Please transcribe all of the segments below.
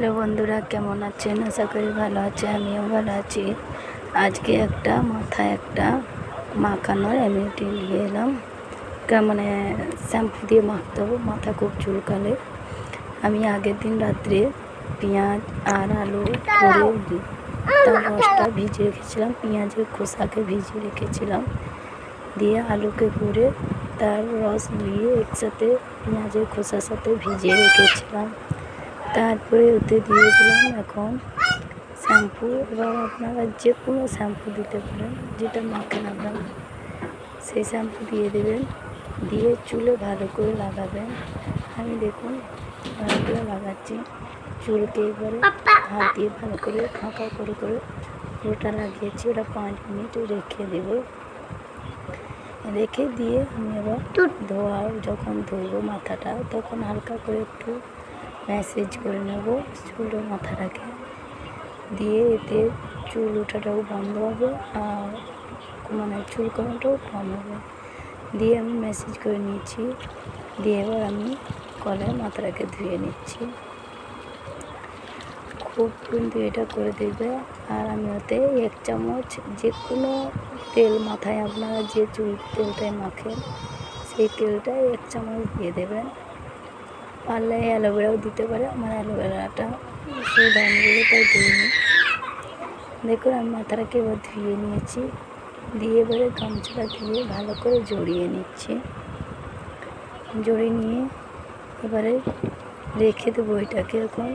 Hello বন্ধুরা, কেমন আছেন? আশা করি ভালো আছে। আমিও ভালো আছি। আজকে মাথায় একটা মাখানোর এমনিটি নিয়ে এলাম। মানে শ্যাম্পু দিয়ে মাখতে হবে, মাথা খুব চুলকালে। আমি আগের দিন রাত্রে পেঁয়াজ আর আলু করে তার রসটা ভিজিয়ে রেখেছিলাম, পেঁয়াজের খোসাকে ভিজিয়ে রেখেছিলাম, দিয়ে আলুকে করে তার রস নিয়ে একসাথে পেঁয়াজের খোসার সাথে ভিজিয়ে রেখেছিলাম। তারপরে ওতে দিয়ে দিলাম এখন শ্যাম্পু। এবার আপনারা যে কোনো শ্যাম্পু দিতে পারেন, যেটা মাখেন আপনারা সেই শ্যাম্পু দিয়ে দেবেন। দিয়ে চুলে ভালো করে লাগাবেন। আমি দেখুন ভালো করে লাগাচ্ছি চুলকে। এবারে হাত দিয়ে ভালো করে ফাঁকা করে করে পুরোটা লাগিয়েছি। ওটা 5 মিনিট রেখে দেব। রেখে দিয়ে আমি আবার যখন ধুবো মাথাটা, তখন হালকা করে একটু ম্যাসেজ করে নেব চুলের মাথাটাকে। দিয়ে এতে চুল ওঠাটাও বন্ধ হবে আর মানে চুলকানোটাও কম হবে। দিয়ে আমি ম্যাসেজ করে নিয়েছি। দিয়ে এবার আমি কলায় মাথাটাকে ধুয়ে নিচ্ছি। খুব কিন্তু এটা করে দেবে। আর আমি ওতে 1 চামচ যে কোনো তেল, মাথায় আপনারা যে চুল তেলটায় মাখেন সেই তেলটায় 1 চামচ দিয়ে দেবেন। পারলে অ্যালোভেরাও দিতে পারে। আমার অ্যালোভেরাটা সুদ হয়নি বলে তাই দিইনি। দেখুন আমি মাথাটাকে এবার ধুয়ে নিয়েছি। দিয়ে এবারে গামছাটা দিয়ে ভালো করে জড়িয়ে নিচ্ছি। জড়িয়ে নিয়ে এবারে রেখে দেবো এটাকে। এখন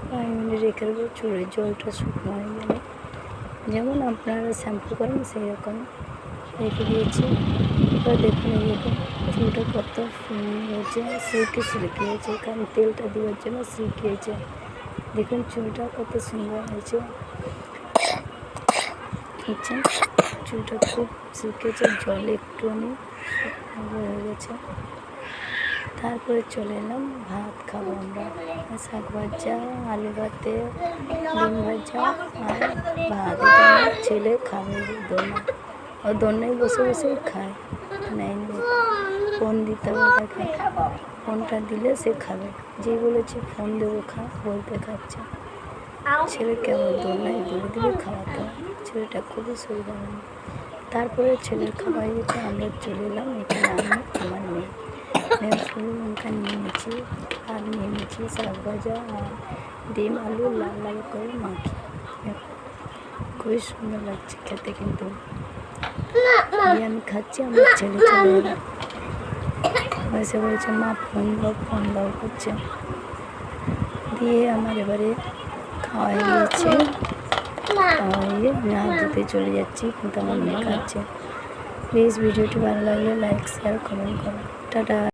5 মিনিট রেখে দেবো। চুলের জলটা শুকনো হয়ে গেলে যেমন আপনারা শ্যাম্পু করেন সেই রকম রেখে দিয়েছি। এবার দেখুন এরকম চুলটা কত হয়েছে, সিল্কি হয়েছে, কারণ তেলটা দেওয়ার জন্য সিল্কি হয়েছে। দেখুন চুলটা কত সুন্দর হয়েছে। চুলটা খুব সিল্কি হয়েছে, জলে একটুখানি হয়ে গেছে। তারপরে চলে এলাম ভাত খাবো আমরা। শাক ভাজা, আলু ভাতে, ডিম ভাজা আর ভাত। এটা আমার ছেলে খাবে দোলনা। ও দোলনায় বসে বসেই খায়, নেয়নি। ফোন দিতে হবে তাকে, ফোনটা দিলে সে খাবে। যে বলেছে ফোন দেবো খা, বলতে খাচ্ছে। ছেলে কেমন দোলনায় দূরে দূরে খাওয়াতে হয়। ছেলেটা খুবই সুবিধা হয়। তারপরে ছেলের খাবার গেছে, আমরা চলে এলাম। এখানে আমি আমার মেয়ে শুধু লঙ্কা নিয়ে নিয়েছি আর নিয়ে নিয়েছি শাক ভাজা আর ডিম আলু লাল লাল করে মাখি। খুবই সুন্দর লাগছে খেতে। কিন্তু আমি খাচ্ছি, আমার ছেলে চলে এলো, বসে বলছে মা ফোন দাও করছে। দিয়ে আমার এবারে খাওয়া হয়ে গিয়েছে। খাওয়াইয়ে আমি হাত ধুতে চলে যাচ্ছি, কিন্তু আমার মেয়ে খাচ্ছে। প্লিজ ভিডিওটি ভালো লাগলে লাইক, শেয়ার, কমেন্ট করো। টাটা।